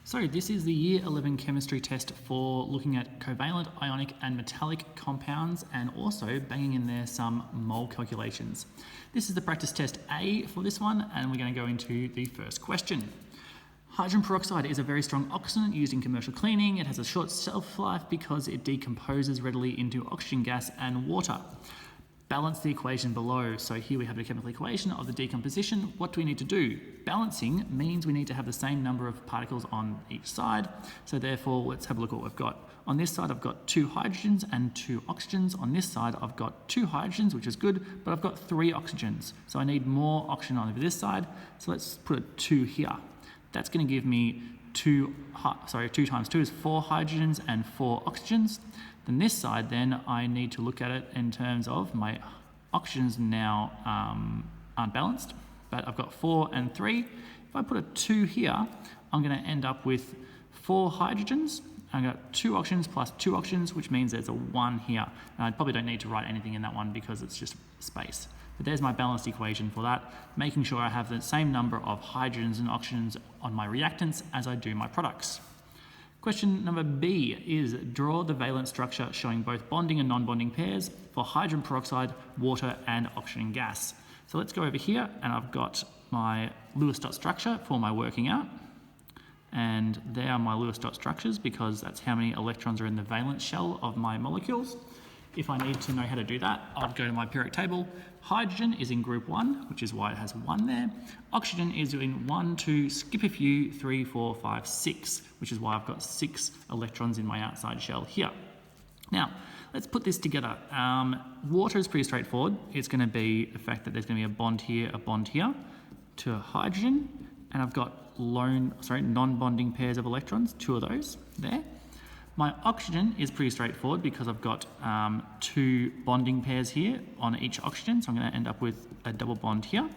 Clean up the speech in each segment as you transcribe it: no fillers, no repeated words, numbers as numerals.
So this is the Year 11 chemistry test for looking at covalent, ionic and metallic compounds and also banging in there some mole calculations. This is the practice test A for this one, and we're going to go into the first question. Hydrogen peroxide is a very strong oxidant used in commercial cleaning. It has a short shelf life because it decomposes readily into oxygen gas and water. Balance the equation below. So here we have the chemical equation of the decomposition. What do we need to do? Balancing means we need to have the same number of particles on each side. So therefore, let's have a look at what we've got. On this side, I've got 2 hydrogens and 2 oxygens. On this side, I've got 2 hydrogens, which is good, but I've got 3 oxygens. So I need more oxygen on this side. So let's put a 2 here. That's going to give me 2 times 2 is 4 hydrogens and 4 oxygens. Then this side, then I need to look at it in terms of my oxygens now aren't balanced, but I've got 4 and 3. If I put a 2 here, I'm going to end up with 4 hydrogens. I've got 2 oxygens plus 2 oxygens, which means there's a 1 here. And I probably don't need to write anything in that one because it's just space. But there's my balanced equation for that, making sure I have the same number of hydrogens and oxygens on my reactants as I do my products. Question number B is draw the valence structure showing both bonding and non-bonding pairs for hydrogen peroxide, water and oxygen gas. So let's go over here, and I've got my Lewis dot structure for my working out. And there are my Lewis dot structures because that's how many electrons are in the valence shell of my molecules. If I need to know how to do that, I'd go to my periodic table. Hydrogen is in group 1, which is why it has 1 there. Oxygen is in 1, 2, skip a few, 3, 4, 5, 6, which is why I've got 6 electrons in my outside shell here. Now, let's put this together. Water is pretty straightforward. It's going to be the fact that there's going to be a bond here to hydrogen, and I've got non-bonding pairs of electrons, 2 of those there. My oxygen is pretty straightforward because I've got 2 bonding pairs here on each oxygen, so I'm going to end up with a double bond here.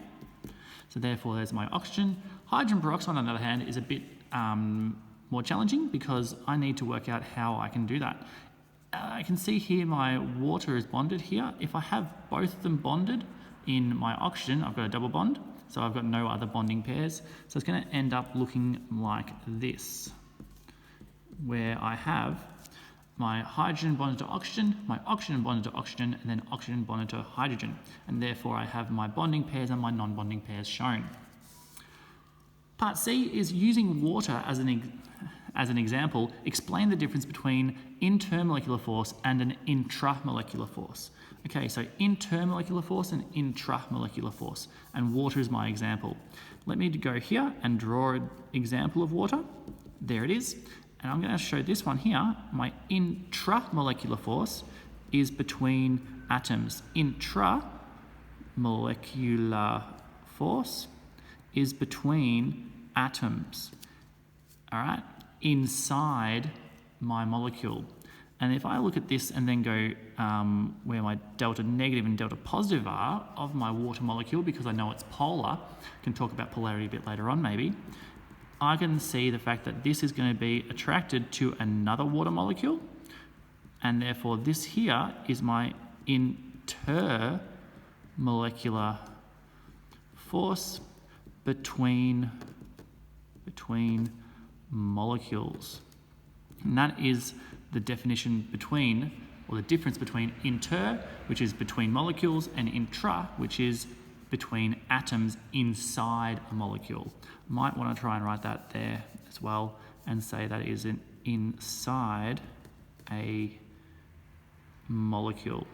So therefore there's my oxygen. Hydrogen peroxide, on the other hand, is a bit more challenging because I need to work out how I can do that. I can see here my water is bonded here. If I have both of them bonded in my oxygen, I've got a double bond, so I've got no other bonding pairs. So it's going to end up looking like this, where I have my hydrogen bonded to oxygen, my oxygen bonded to oxygen, and then oxygen bonded to hydrogen. And therefore I have my bonding pairs and my non-bonding pairs shown. Part C is using water as an example, explain the difference between intermolecular force and an intramolecular force. Okay, so intermolecular force and intramolecular force, and water is my example. Let me go here and draw an example of water. There it is. And I'm going to show this one here. My intramolecular force is between atoms. Intramolecular force is between atoms, all right, inside my molecule. And if I look at this and then go where my delta negative and delta positive are of my water molecule, because I know it's polar, can talk about polarity a bit later on maybe, I can see the fact that this is going to be attracted to another water molecule, and therefore this here is my intermolecular force between molecules. And that is the definition between, or the difference between inter, which is between molecules, and intra, which is between atoms inside a molecule. Might want to try and write that there as well and say that it is inside a molecule.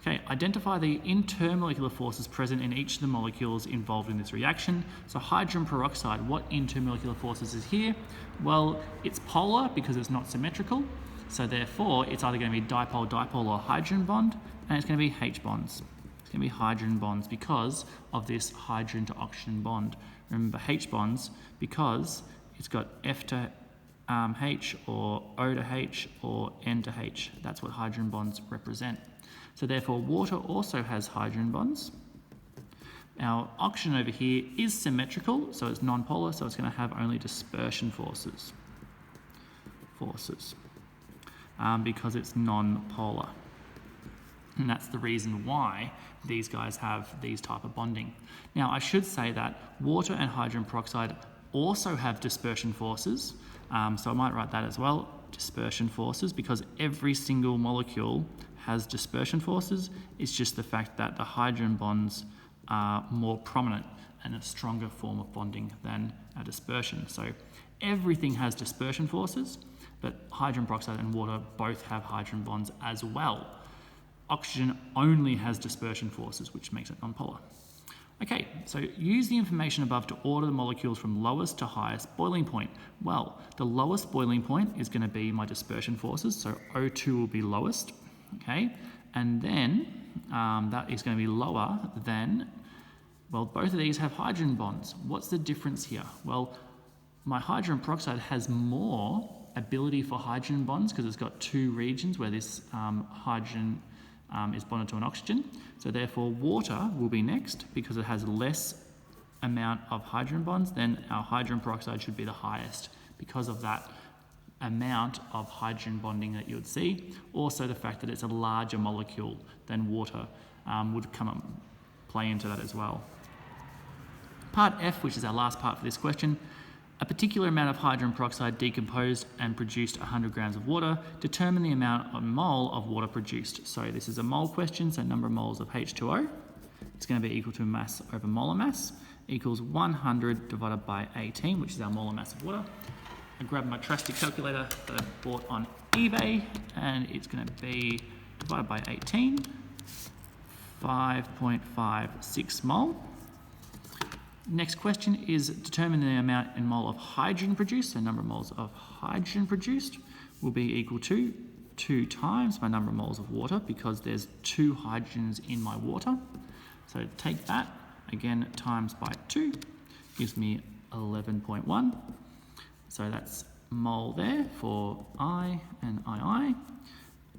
Okay, identify the intermolecular forces present in each of the molecules involved in this reaction. So hydrogen peroxide, what intermolecular forces is here? Well, it's polar because it's not symmetrical. So therefore, it's either going to be dipole-dipole or hydrogen bond, and it's going to be H bonds. It's going to be hydrogen bonds because of this hydrogen to oxygen bond. Remember H bonds because it's got F to H or O to H or N to H. That's what hydrogen bonds represent. So therefore water also has hydrogen bonds. Our oxygen over here is symmetrical, so it's non-polar, so it's going to have only dispersion forces. Because it's non-polar. And that's the reason why these guys have these type of bonding. Now, I should say that water and hydrogen peroxide also have dispersion forces. So I might write that as well, dispersion forces, because every single molecule has dispersion forces. It's just the fact that the hydrogen bonds are more prominent and a stronger form of bonding than a dispersion. So everything has dispersion forces, but hydrogen peroxide and water both have hydrogen bonds as well. Oxygen only has dispersion forces, which makes it nonpolar. Okay, so use the information above to order the molecules from lowest to highest boiling point. Well, the lowest boiling point is going to be my dispersion forces, so O2 will be lowest, okay? And then that is going to be lower than, well, both of these have hydrogen bonds. What's the difference here? Well, my hydrogen peroxide has more ability for hydrogen bonds because it's got two regions where this hydrogen is bonded to an oxygen. So therefore water will be next because it has less amount of hydrogen bonds. Then our hydrogen peroxide should be the highest because of that amount of hydrogen bonding that you would see. Also the fact that it's a larger molecule than water would play into that as well. Part F, which is our last part for this question. A particular amount of hydrogen peroxide decomposed and produced 100 grams of water. Determine the amount of mole of water produced. So this is a mole question, so number of moles of H2O. It's going to be equal to mass over molar mass equals 100 divided by 18, which is our molar mass of water. I grabbed my trusty calculator that I bought on eBay, and it's going to be divided by 18, 5.56 mole. Next question is determine the amount in mole of hydrogen produced. So number of moles of hydrogen produced will be equal to 2 times my number of moles of water because there's 2 hydrogens in my water. So take that, again, times by 2, gives me 11.1. So that's mole there for I and II.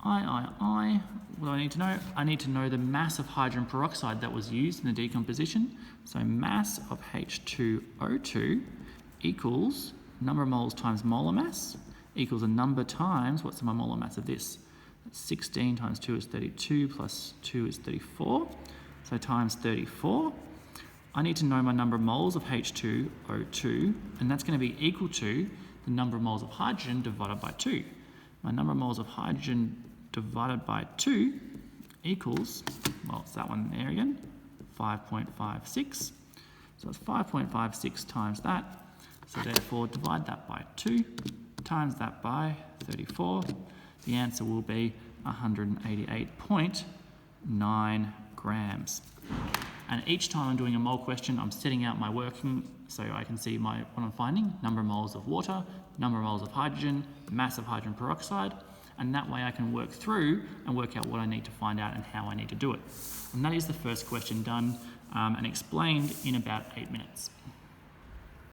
I. What do I need to know? I need to know the mass of hydrogen peroxide that was used in the decomposition. So mass of H2O2 equals number of moles times molar mass equals a number times, what's my molar mass of this? 16 times 2 is 32 plus 2 is 34. So times 34. I need to know my number of moles of H2O2, and that's going to be equal to the number of moles of hydrogen divided by 2. My number of moles of hydrogen divided by 2 equals, well, it's that one there again, 5.56. So it's 5.56 times that. So therefore, divide that by 2, times that by 34. The answer will be 188.9 grams. And each time I'm doing a mole question, I'm setting out my working so I can see what I'm finding, number of moles of water, number of moles of hydrogen, mass of hydrogen peroxide, and that way I can work through and work out what I need to find out and how I need to do it. And that is the first question done and explained in about 8 minutes.